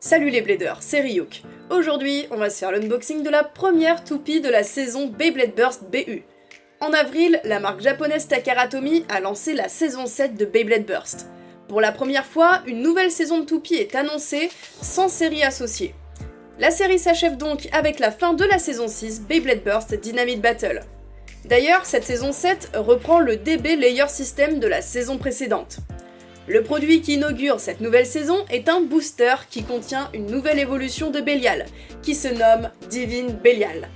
Salut les Bladers, c'est Ryuk. Aujourd'hui, on va se faire l'unboxing de la première toupie de la saison Beyblade Burst BU. En avril, la marque japonaise Takara Tomy a lancé la saison 7 de Beyblade Burst. Pour la première fois, une nouvelle saison de toupie est annoncée, sans série associée. La série s'achève donc avec la fin de la saison 6 Beyblade Burst Dynamite Battle. D'ailleurs, cette saison 7 reprend le DB Layer System de la saison précédente. Le produit qui inaugure cette nouvelle saison est un booster qui contient une nouvelle évolution de Belial, qui se nomme Divine Belial.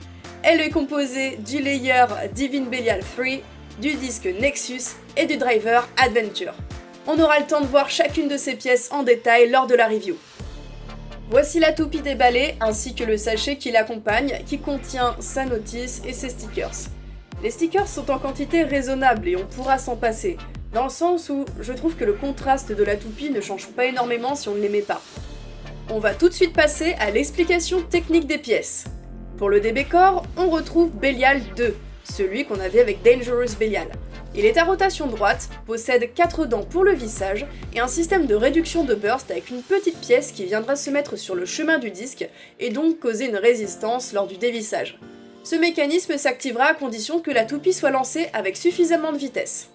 Elle est composée du layer Divine Belial 3, du disque Nexus et du driver Adventure. On aura le temps de voir chacune de ces pièces en détail lors de la review. Voici la toupie déballée ainsi que le sachet qui l'accompagne, qui contient sa notice et ses stickers. Les stickers sont en quantité raisonnable et on pourra s'en passer, dans le sens où je trouve que le contraste de la toupie ne change pas énormément si on ne les met pas. On va tout de suite passer à l'explication technique des pièces. Pour le DB Core, on retrouve Belial 2, celui qu'on avait avec Dangerous Belial. Il est à rotation droite, possède 4 dents pour le vissage et un système de réduction de burst avec une petite pièce qui viendra se mettre sur le chemin du disque et donc causer une résistance lors du dévissage. Ce mécanisme s'activera à condition que la toupie soit lancée avec suffisamment de vitesse.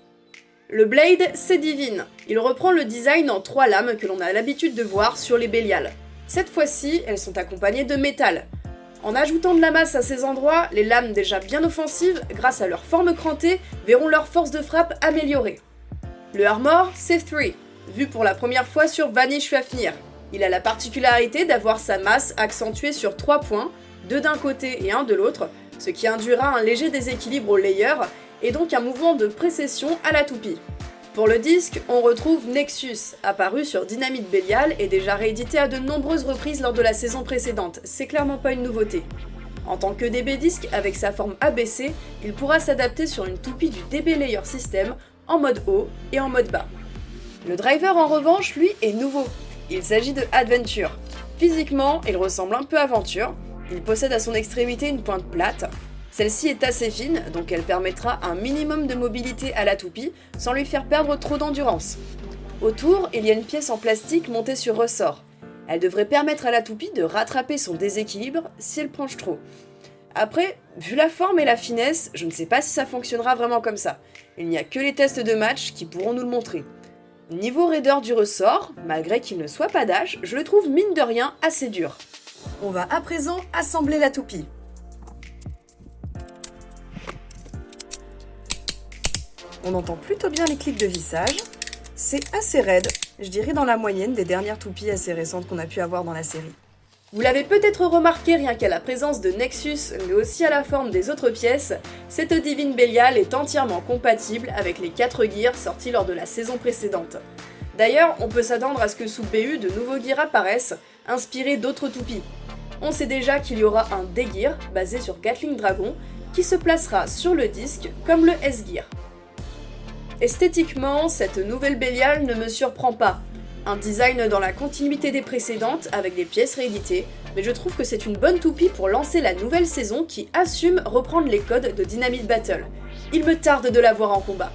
Le Blade, c'est Divine. Il reprend le design en 3 lames que l'on a l'habitude de voir sur les Belial. Cette fois-ci, elles sont accompagnées de métal. En ajoutant de la masse à ces endroits, les lames déjà bien offensives, grâce à leur forme crantée, verront leur force de frappe améliorée. Le Armor, c'est 3, vu pour la première fois sur Vanish Fafnir. Il a la particularité d'avoir sa masse accentuée sur 3 points, 2 d'un côté et 1 de l'autre, ce qui induira un léger déséquilibre au layer, et donc un mouvement de précession à la toupie. Pour le disque, on retrouve Nexus, apparu sur Dynamite Belial et déjà réédité à de nombreuses reprises lors de la saison précédente, c'est clairement pas une nouveauté. En tant que DB disque, avec sa forme ABC, il pourra s'adapter sur une toupie du DB Layer System en mode haut et en mode bas. Le driver en revanche, lui, est nouveau. Il s'agit de Adventure. Physiquement, il ressemble un peu à Aventure, il possède à son extrémité une pointe plate. Celle-ci est assez fine, donc elle permettra un minimum de mobilité à la toupie sans lui faire perdre trop d'endurance. Autour, il y a une pièce en plastique montée sur ressort. Elle devrait permettre à la toupie de rattraper son déséquilibre si elle penche trop. Après, vu la forme et la finesse, je ne sais pas si ça fonctionnera vraiment comme ça. Il n'y a que les tests de match qui pourront nous le montrer. Niveau raideur du ressort, malgré qu'il ne soit pas d'âge, je le trouve mine de rien assez dur. On va à présent assembler la toupie. On entend plutôt bien les clics de vissage, c'est assez raide, je dirais dans la moyenne des dernières toupies assez récentes qu'on a pu avoir dans la série. Vous l'avez peut-être remarqué rien qu'à la présence de Nexus, mais aussi à la forme des autres pièces, cette Divine Belial est entièrement compatible avec les 4 gears sortis lors de la saison précédente. D'ailleurs, on peut s'attendre à ce que sous BU de nouveaux gears apparaissent, inspirés d'autres toupies. On sait déjà qu'il y aura un D-Gear, basé sur Gatling Dragon, qui se placera sur le disque comme le S-Gear. Esthétiquement, cette nouvelle Belial ne me surprend pas. Un design dans la continuité des précédentes avec des pièces rééditées, mais je trouve que c'est une bonne toupie pour lancer la nouvelle saison qui assume reprendre les codes de Dynamite Battle. Il me tarde de la voir en combat.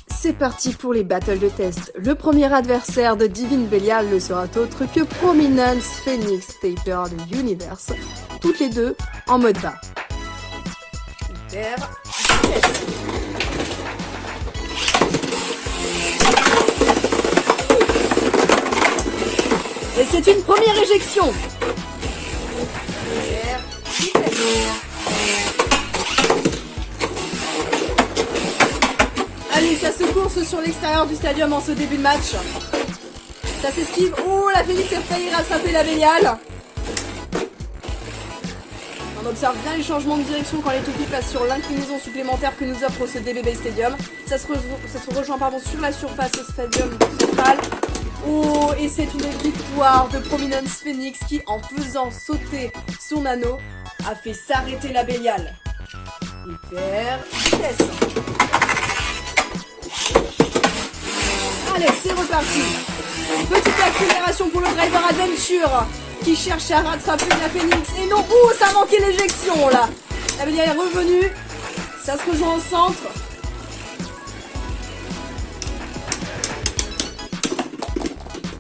C'est parti pour les battles de test. Le premier adversaire de Divine Belial ne sera autre que Prominence Phoenix Taper de Universe, toutes les deux en mode bas. Hyper. Et c'est une première éjection. Allez, ça se course sur l'extérieur du stadium en ce début de match. Ça s'esquive. Oh, la Phoenix a failli rattraper la Belial. On observe bien les changements de direction quand les toupies passent sur l'inclinaison supplémentaire que nous offre ce DBB Stadium. Ça se rejoint sur la surface au stadium central. Oh, et c'est une victoire de Prominence Phoenix qui, en faisant sauter son anneau, a fait s'arrêter la Bélial. Hyper vitesse. Allez, c'est reparti. Petite accélération pour le Driver Adventure qui cherche à rattraper la Phoenix. Et non, ouh, ça manquait l'éjection là. La Bélial est revenue. Ça se rejoint au centre.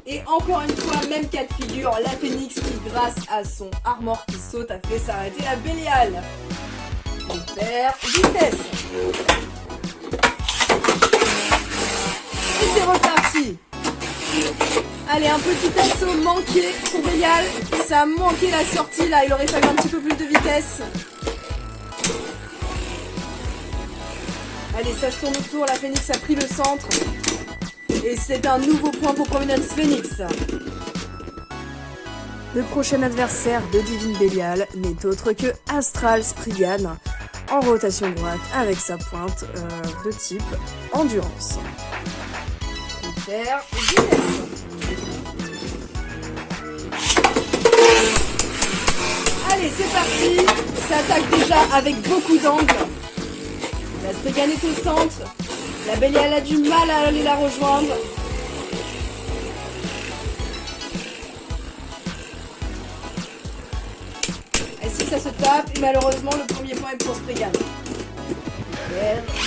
Et encore une fois, même cas de figure, la Phoenix qui, grâce à son armor qui saute, a fait s'arrêter la Bélial. Hyper vitesse. Et c'est reparti. Allez, un petit assaut manqué pour Bélial. Ça a manqué la sortie là, il aurait fallu un petit peu plus de vitesse. Allez, ça se tourne autour, la Phoenix a pris le centre. Et c'est un nouveau point pour Prominence Phoenix. Le prochain adversaire de Divine Bélial n'est autre que Astral Spriggan, en rotation droite avec sa pointe de type endurance. Hyper vitesse. Allez, c'est parti. Ça attaque déjà avec beaucoup d'angle. La Spriggan est au centre. La Bélial a du mal à aller la rejoindre. Et si ça se tape, et malheureusement le premier point est pour Spriggan.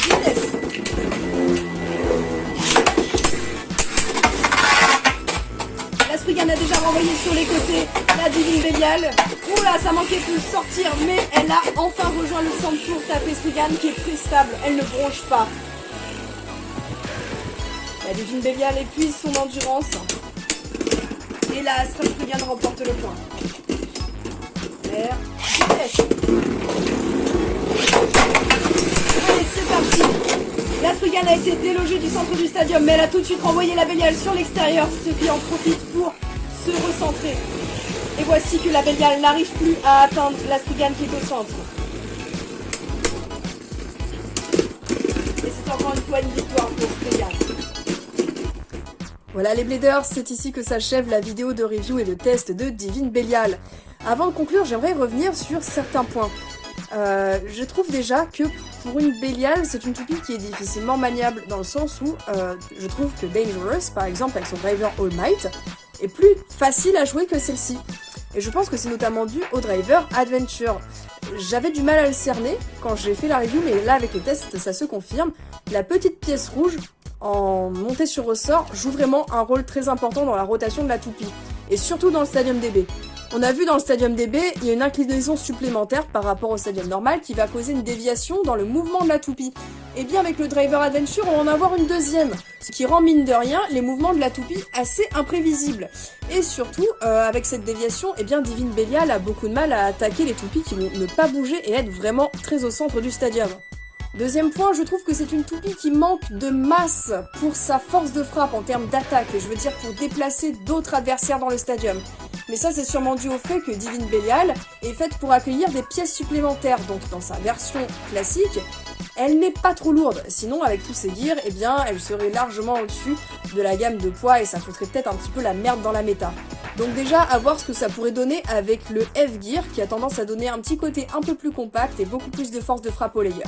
Vitesse. La Spriggan a déjà renvoyé sur les côtés la Divine Bélial. Oula, ça manquait de sortir, mais elle a enfin rejoint le centre pour taper Spriggan qui est très stable. Elle ne bronche pas. La Divine Bélial épuise son endurance. Et la Astral Spriggan remporte le point. Vitesse. Allez, c'est parti. La Spriggan a été délogée du centre du stadium, mais elle a tout de suite renvoyé la Bélial sur l'extérieur, ce qui en profite pour se recentrer. Et voici que la Bélial n'arrive plus à atteindre la Spriggan qui est au centre. Et c'est encore une fois une victoire pour Spriggan. Voilà les Bladers, c'est ici que s'achève la vidéo de review et de test de Divine Bélial. Avant de conclure, j'aimerais revenir sur certains points. Je trouve déjà que pour une Bélial, c'est une toupie qui est difficilement maniable, dans le sens où je trouve que Dangerous, par exemple, avec son driver All Might, est plus facile à jouer que celle-ci. Et je pense que c'est notamment dû au driver Adventure. J'avais du mal à le cerner quand j'ai fait la review, mais là avec le test, ça se confirme. La petite pièce rouge, en montée sur ressort, joue vraiment un rôle très important dans la rotation de la toupie, et surtout dans le Stadium DB. On a vu dans le Stadium DB, il y a une inclinaison supplémentaire par rapport au Stadium normal qui va causer une déviation dans le mouvement de la toupie. Et bien avec le Driver Adventure, on va en avoir une deuxième, ce qui rend mine de rien les mouvements de la toupie assez imprévisibles. Et surtout, avec cette déviation, eh bien Divine Bélial a beaucoup de mal à attaquer les toupies qui vont ne pas bouger et être vraiment très au centre du stadium. Deuxième point, je trouve que c'est une toupie qui manque de masse pour sa force de frappe en termes d'attaque, je veux dire pour déplacer d'autres adversaires dans le stadium. Mais ça c'est sûrement dû au fait que Divine Bélial est faite pour accueillir des pièces supplémentaires, donc dans sa version classique, elle n'est pas trop lourde. Sinon avec tous ces gears, eh bien elle serait largement au-dessus de la gamme de poids et ça foutrait peut-être un petit peu la merde dans la méta. Donc déjà à voir ce que ça pourrait donner avec le F-Gear qui a tendance à donner un petit côté un peu plus compact et beaucoup plus de force de frappe au layer.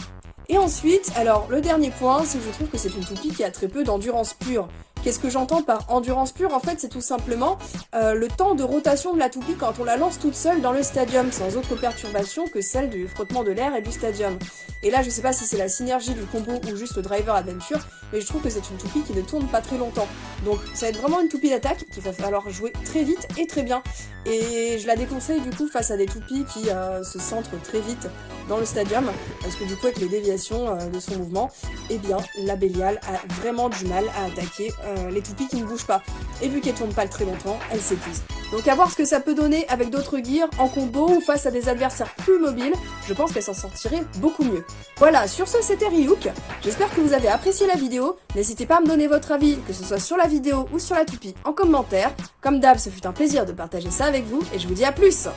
Et ensuite, alors le dernier point, c'est que je trouve que c'est une toupie qui a très peu d'endurance pure. Qu'est-ce que j'entends par endurance pure? En fait, c'est tout simplement le temps de rotation de la toupie quand on la lance toute seule dans le stadium, sans autre perturbation que celle du frottement de l'air et du stadium. Et là, je sais pas si c'est la synergie du combo ou juste le Driver Adventure, mais je trouve que c'est une toupie qui ne tourne pas très longtemps. Donc ça va être vraiment une toupie d'attaque qu'il va falloir jouer très vite et très bien. Et je la déconseille du coup face à des toupies qui se centrent très vite dans le stadium, parce que du coup avec les déviations de son mouvement, eh bien la Bélial a vraiment du mal à attaquer les toupies qui ne bougent pas. Et vu qu'elle tourne pas très longtemps, elle s'épuise. Donc à voir ce que ça peut donner avec d'autres gears en combo ou face à des adversaires plus mobiles, je pense qu'elle s'en sortirait beaucoup mieux. Voilà, sur ce c'était Ryuk, j'espère que vous avez apprécié la vidéo, n'hésitez pas à me donner votre avis, que ce soit sur la vidéo ou sur la toupie, en commentaire. Comme d'hab, ce fut un plaisir de partager ça avec vous, et je vous dis à plus!